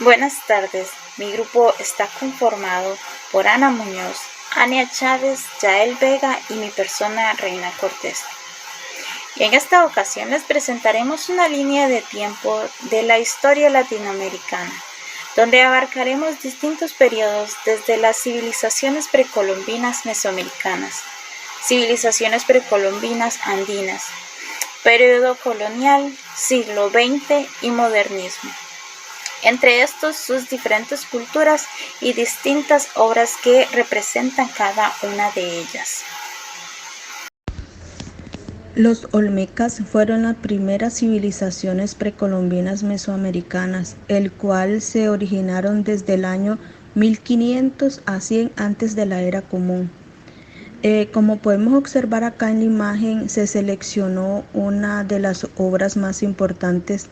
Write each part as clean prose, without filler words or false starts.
Buenas tardes, mi grupo está conformado por Ana Muñoz, Ania Chávez, Yael Vega y mi persona Reina Cortés. Y en esta ocasión les presentaremos una línea de tiempo de la historia latinoamericana, donde abarcaremos distintos periodos desde las civilizaciones precolombinas mesoamericanas, civilizaciones precolombinas andinas, periodo colonial, siglo XX y modernismo. Entre estos, sus diferentes culturas y distintas obras que representan cada una de ellas. Los olmecas fueron las primeras civilizaciones precolombinas mesoamericanas, el cual se originaron desde el año 1500 a 100 antes de la era común. Como podemos observar acá en la imagen, se seleccionó una de las obras más importantes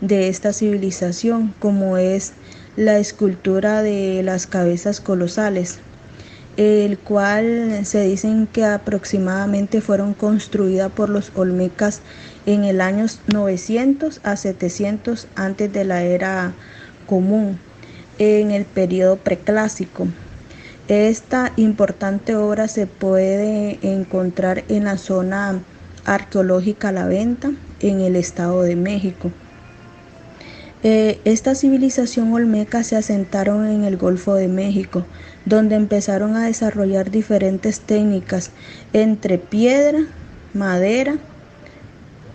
de esta civilización, como es la escultura de las cabezas colosales, el cual se dicen que aproximadamente fueron construidas por los olmecas en el año 900 a 700 antes de la era común, en el periodo preclásico. Esta importante obra se puede encontrar en la zona arqueológica La Venta, en el Estado de México. Esta civilización olmeca se asentaron en el Golfo de México, donde empezaron a desarrollar diferentes técnicas entre piedra, madera,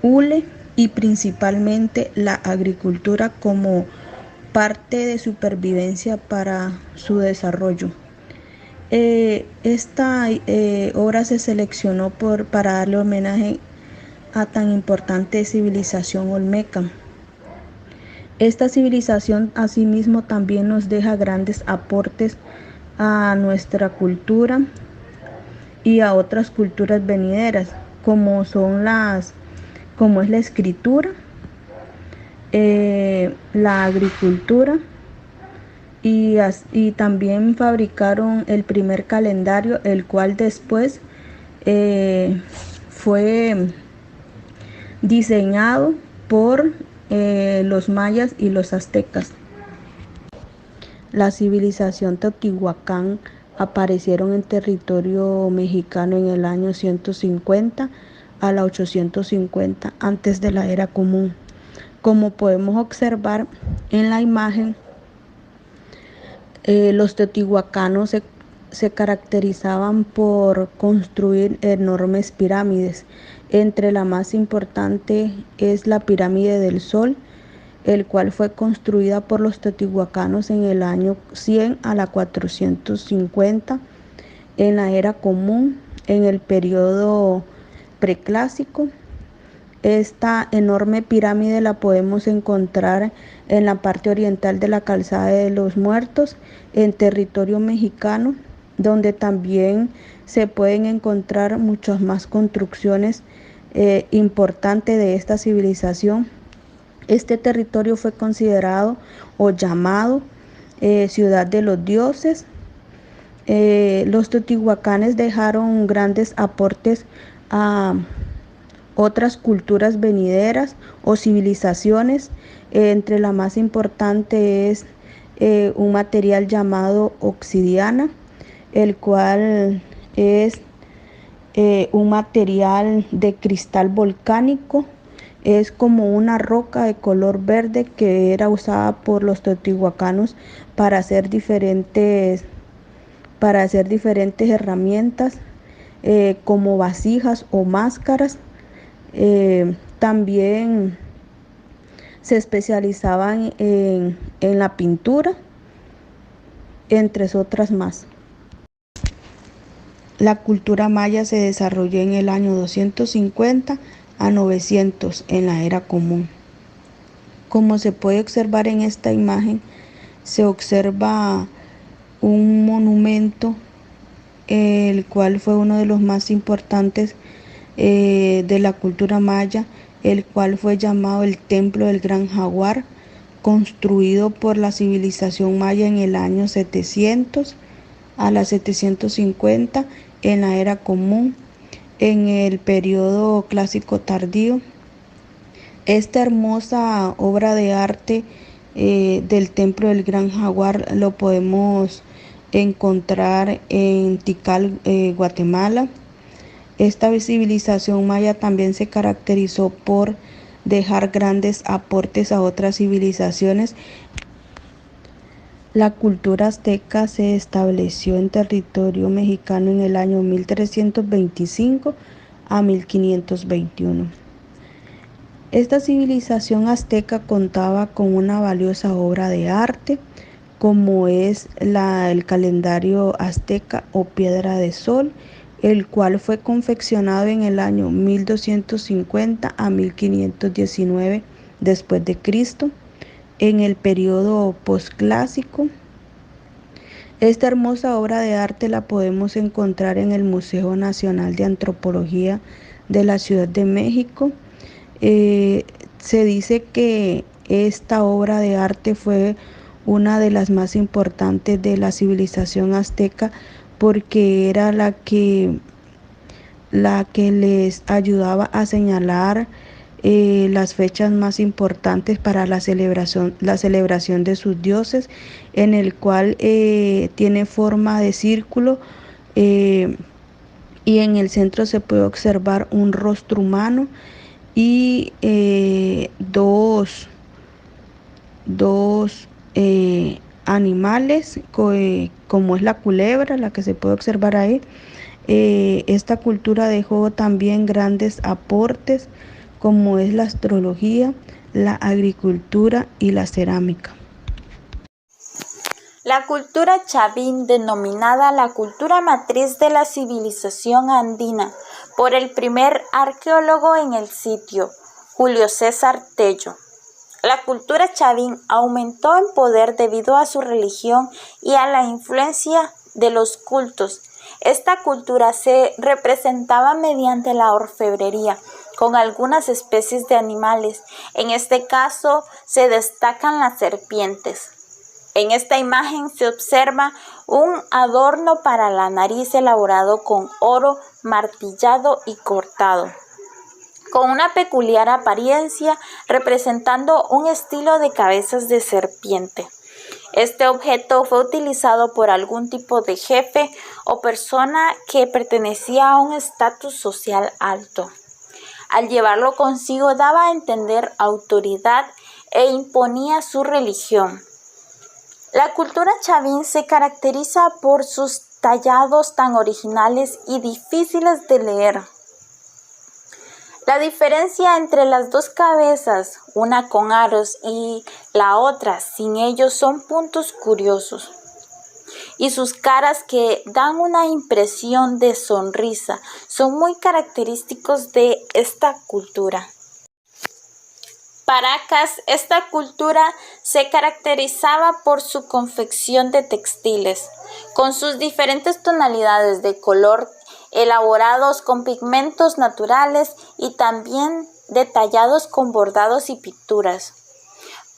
hule y principalmente la agricultura como parte de supervivencia para su desarrollo. Esta obra se seleccionó para darle homenaje a tan importante civilización olmeca. Esta civilización asimismo también nos deja grandes aportes a nuestra cultura y a otras culturas venideras, como es la escritura, la agricultura, y también fabricaron el primer calendario, el cual después fue diseñado por los mayas y los aztecas. La civilización Teotihuacán aparecieron en territorio mexicano en el año 150 a la 850 antes de la era común. Como podemos observar en la imagen, los teotihuacanos se caracterizaban por construir enormes pirámides. Entre la más importante es la pirámide del Sol, el cual fue construida por los teotihuacanos en el año 100 a la 450 en la era común, en el periodo preclásico. Esta enorme pirámide la podemos encontrar en la parte oriental de la Calzada de los Muertos, en territorio mexicano, donde también se pueden encontrar muchas más construcciones importantes de esta civilización. Este territorio fue considerado o llamado Ciudad de los Dioses. Los teotihuacanes dejaron grandes aportes a otras culturas venideras o civilizaciones. Entre la más importante es un material llamado obsidiana, el cual es un material de cristal volcánico. Es como una roca de color verde que era usada por los teotihuacanos para hacer diferentes herramientas, como vasijas o máscaras. También se especializaban en la pintura, entre otras más. La cultura maya se desarrolló en el año 250 a 900 en la era común. Como se puede observar en esta imagen, se observa un monumento, el cual fue uno de los más importantes de la cultura maya, el cual fue llamado el Templo del Gran Jaguar, construido por la civilización maya en el año 700 a la 750 en la era común, en el periodo clásico tardío. Esta hermosa obra de arte del templo del Gran Jaguar lo podemos encontrar en Tikal, Guatemala. Esta civilización maya también se caracterizó por dejar grandes aportes a otras civilizaciones. La cultura azteca se estableció en territorio mexicano en el año 1325 a 1521. Esta civilización azteca contaba con una valiosa obra de arte, como es el calendario azteca o piedra de sol, el cual fue confeccionado en el año 1250 a 1519 después de Cristo, en el periodo posclásico. Esta hermosa obra de arte la podemos encontrar en el Museo Nacional de Antropología de la Ciudad de México. Se dice que esta obra de arte fue una de las más importantes de la civilización azteca porque era la que les ayudaba a señalar las fechas más importantes para la celebración de sus dioses, en el cual tiene forma de círculo y en el centro se puede observar un rostro humano y dos animales, como es la culebra, la que se puede observar ahí. Esta cultura dejó también grandes aportes, como es la astrología, la agricultura y la cerámica. La cultura chavín, denominada la cultura matriz de la civilización andina por el primer arqueólogo en el sitio, Julio César Tello. La cultura chavín aumentó en poder debido a su religión y a la influencia de los cultos. Esta cultura se representaba mediante la orfebrería, con algunas especies de animales. En este caso se destacan las serpientes. En esta imagen se observa un adorno para la nariz elaborado con oro martillado y cortado, con una peculiar apariencia representando un estilo de cabezas de serpiente. Este objeto fue utilizado por algún tipo de jefe o persona que pertenecía a un estatus social alto. Al llevarlo consigo daba a entender autoridad e imponía su religión. La cultura chavín se caracteriza por sus tallados tan originales y difíciles de leer. La diferencia entre las dos cabezas, una con aros y la otra sin ellos, son puntos curiosos. Y sus caras, que dan una impresión de sonrisa, son muy característicos de esta cultura. Paracas, esta cultura se caracterizaba por su confección de textiles, con sus diferentes tonalidades de color, elaborados con pigmentos naturales y también detallados con bordados y pinturas.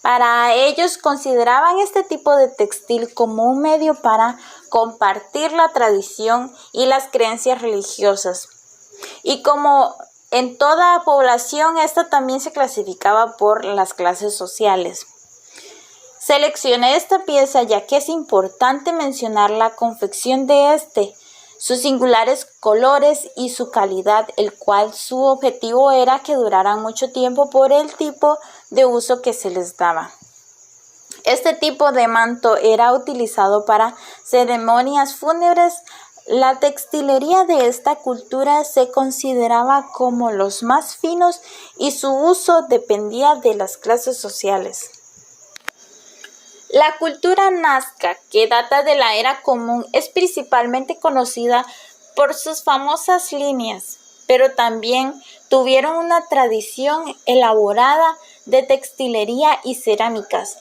Para ellos consideraban este tipo de textil como un medio para compartir la tradición y las creencias religiosas. Y como en toda población, esta también se clasificaba por las clases sociales. Seleccioné esta pieza ya que es importante mencionar la confección de sus singulares colores y su calidad, el cual su objetivo era que duraran mucho tiempo por el tipo de uso que se les daba. Este tipo de manto era utilizado para ceremonias fúnebres. La textilería de esta cultura se consideraba como los más finos y su uso dependía de las clases sociales. La cultura nazca, que data de la era común, es principalmente conocida por sus famosas líneas, pero también tuvieron una tradición elaborada de textilería y cerámicas.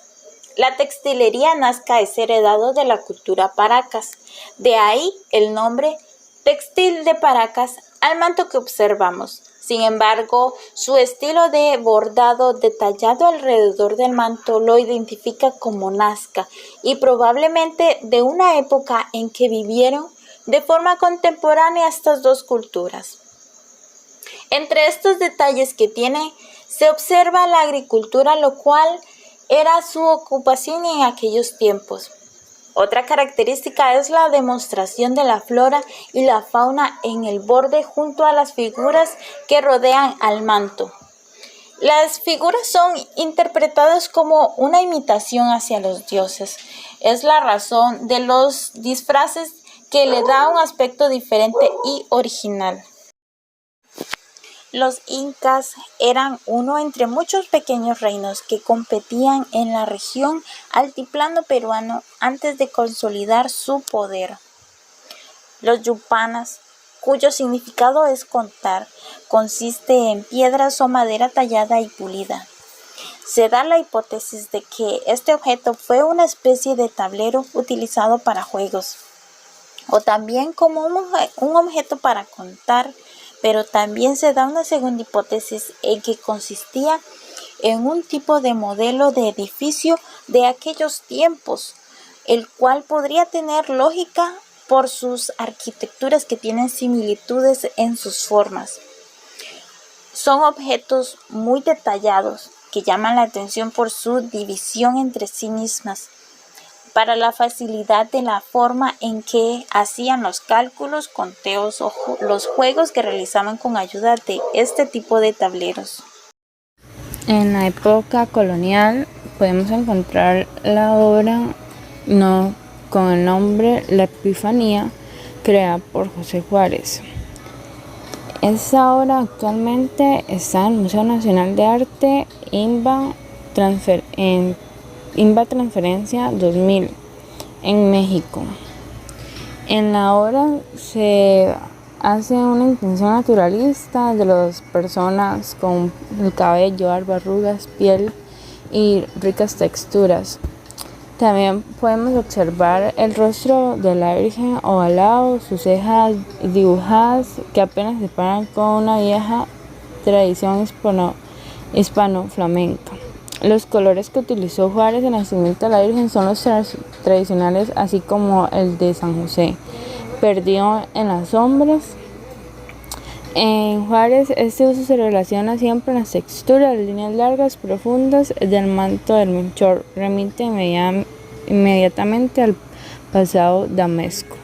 La textilería nazca es heredado de la cultura Paracas, de ahí el nombre textil de Paracas al manto que observamos. Sin embargo, su estilo de bordado detallado alrededor del manto lo identifica como nazca y probablemente de una época en que vivieron de forma contemporánea estas dos culturas. Entre estos detalles que tiene, se observa la agricultura, lo cual era su ocupación en aquellos tiempos. Otra característica es la demostración de la flora y la fauna en el borde junto a las figuras que rodean al manto. Las figuras son interpretadas como una imitación hacia los dioses. Es la razón de los disfraces que le da un aspecto diferente y original. Los incas eran uno entre muchos pequeños reinos que competían en la región altiplano peruano antes de consolidar su poder. Los yupanas, cuyo significado es contar, consiste en piedras o madera tallada y pulida. Se da la hipótesis de que este objeto fue una especie de tablero utilizado para juegos, o también como un objeto para contar, pero también se da una segunda hipótesis en que consistía en un tipo de modelo de edificio de aquellos tiempos, el cual podría tener lógica por sus arquitecturas que tienen similitudes en sus formas. Son objetos muy detallados que llaman la atención por su división entre sí mismas, para la facilidad de la forma en que hacían los cálculos, conteos o los juegos que realizaban con ayuda de este tipo de tableros. En la época colonial podemos encontrar la obra con el nombre La Epifanía, creada por José Juárez. Esta obra actualmente está en el Museo Nacional de Arte INBA Transferencia 2000 en México. En la obra se hace una intención naturalista de las personas con el cabello, barba, arrugas, piel y ricas texturas. También podemos observar el rostro de la Virgen ovalado, sus cejas dibujadas que apenas se paran con una vieja tradición hispano-flamenca. Los colores que utilizó Juárez en el nacimiento de la Virgen son los tradicionales, así como el de San José, perdido en las sombras. En Juárez, este uso se relaciona siempre en las texturas, las líneas largas, profundas del manto del Melchor, remite inmediatamente al pasado damesco.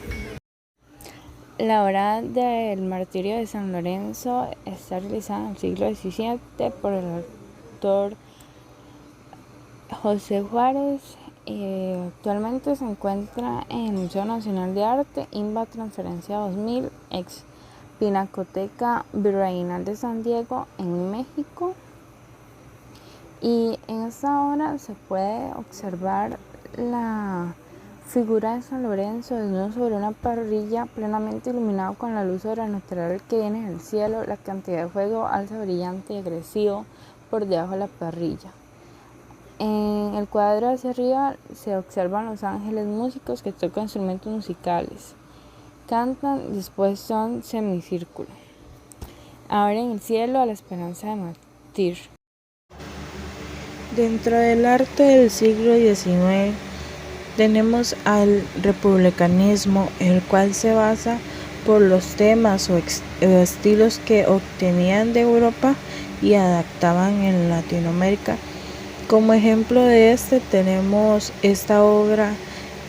La obra del Martirio de San Lorenzo está realizada en el siglo XVII por el autor José Juárez. Actualmente se encuentra en el Museo Nacional de Arte INBA Transferencia 2000, ex Pinacoteca Virreinal de San Diego en México. Y en esta obra se puede observar la figura de San Lorenzo desnudo sobre una parrilla plenamente iluminado con la luz sobrenatural que viene del cielo. La cantidad de fuego alza brillante y agresivo por debajo de la parrilla. En el cuadro hacia arriba se observan los ángeles músicos que tocan instrumentos musicales. Cantan, después son semicírculo. Abren el cielo a la esperanza de mártir. Dentro del arte del siglo XIX tenemos al republicanismo, el cual se basa por los temas o estilos que obtenían de Europa y adaptaban en Latinoamérica. Como ejemplo de este tenemos esta obra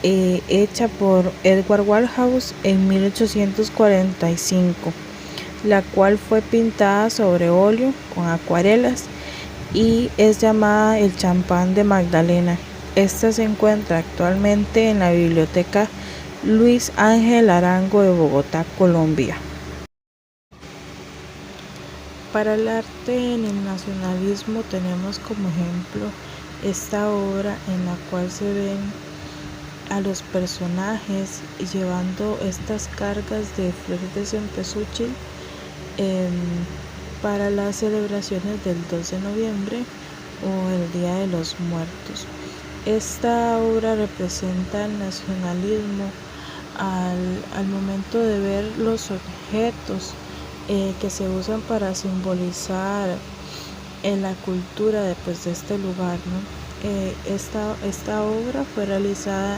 hecha por Edward Warehouse en 1845, la cual fue pintada sobre óleo con acuarelas y es llamada El Champán de Magdalena. Esta se encuentra actualmente en la Biblioteca Luis Ángel Arango de Bogotá, Colombia. Para el arte en el nacionalismo tenemos como ejemplo esta obra en la cual se ven a los personajes llevando estas cargas de flores de cempasúchil para las celebraciones del 2 de noviembre o el Día de los Muertos. Esta obra representa el nacionalismo al momento de ver los objetos que se usan para simbolizar la cultura de este lugar, ¿no? Esta obra fue realizada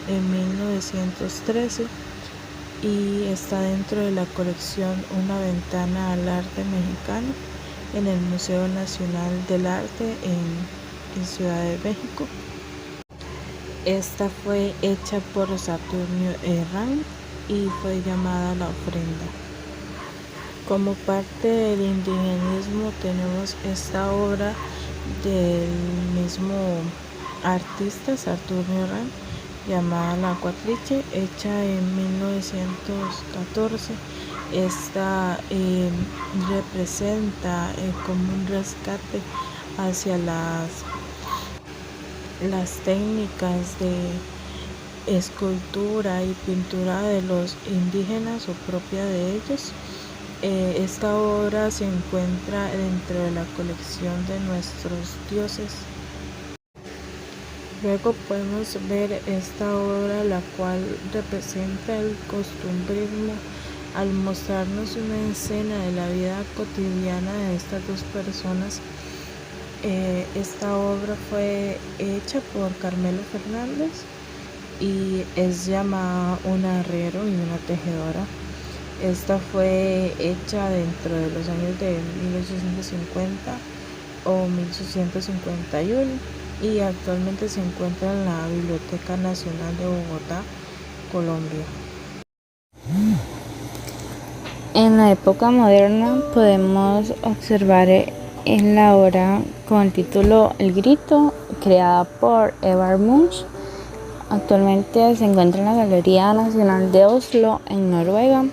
en 1913 y está dentro de la colección Una ventana al arte mexicano en el Museo Nacional del Arte en y Ciudad de México. Esta fue hecha por Saturnio Herrán y fue llamada La Ofrenda. Como parte del indigenismo tenemos esta obra del mismo artista Saturnio Herrán llamada La Cuatriche, hecha en 1914. Esta representa como un rescate hacia las técnicas de escultura y pintura de los indígenas o propia de ellos. Esta obra se encuentra dentro de la colección de nuestros dioses. Luego podemos ver esta obra, la cual representa el costumbrismo al mostrarnos una escena de la vida cotidiana de estas dos personas. Esta obra fue hecha por Carmelo Fernández y es llamada Un arriero y una tejedora. Esta fue hecha dentro de los años de 1850 o 1851 y actualmente se encuentra en la Biblioteca Nacional de Bogotá, Colombia. En la época moderna podemos observar en la obra con el título El Grito, creada por Edvard Munch. Actualmente se encuentra en la Galería Nacional de Oslo, en Noruega.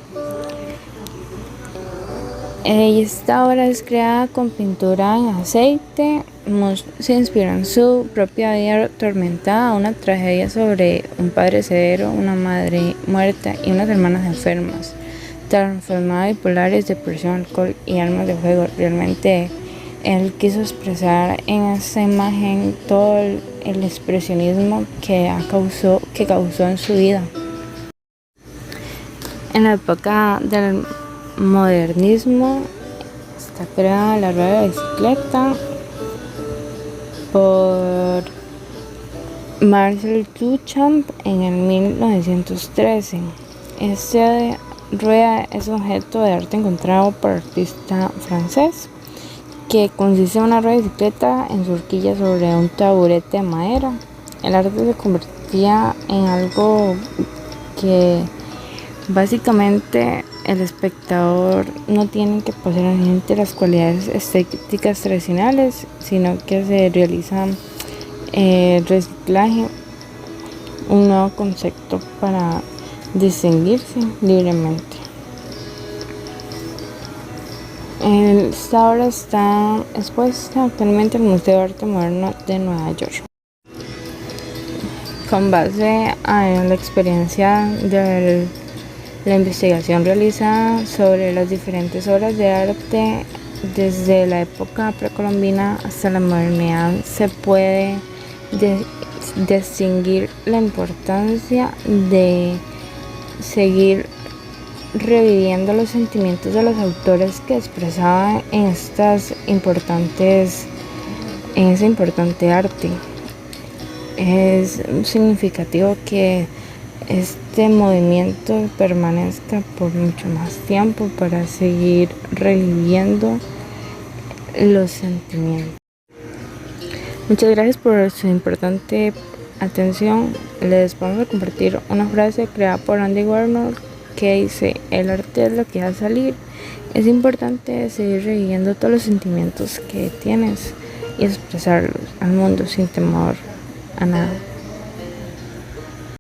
Esta obra es creada con pintura en aceite. Munch se inspiró en su propia vida atormentada, una tragedia sobre un padre severo, una madre muerta y unas hermanas enfermas, transformadas bipolares, depresión, alcohol y armas de fuego. Realmente él quiso expresar en esa imagen todo el expresionismo que causó en su vida. En la época del modernismo está creada la rueda de bicicleta por Marcel Duchamp en el 1913. Esta rueda es objeto de arte encontrado por el artista francés, que consiste en una rueda de bicicleta en su horquilla sobre un taburete de madera. El arte se convertía en algo que básicamente el espectador no tiene que pasar a las cualidades estéticas tradicionales, sino que se realiza reciclaje, un nuevo concepto para distinguirse libremente. Esta obra está expuesta actualmente en el Museo de Arte Moderno de Nueva York. Con base en la experiencia de la investigación realizada sobre las diferentes obras de arte desde la época precolombina hasta la modernidad, se puede distinguir la importancia de seguir reviviendo los sentimientos de los autores que expresaban en ese importante arte. Es significativo que este movimiento permanezca por mucho más tiempo para seguir reviviendo los sentimientos. Muchas gracias por su importante atención. Les vamos a compartir una frase creada por Andy Warhol que dice: el arte es lo que hace salir. Es importante seguir reviviendo todos los sentimientos que tienes y expresarlos al mundo sin temor a nada.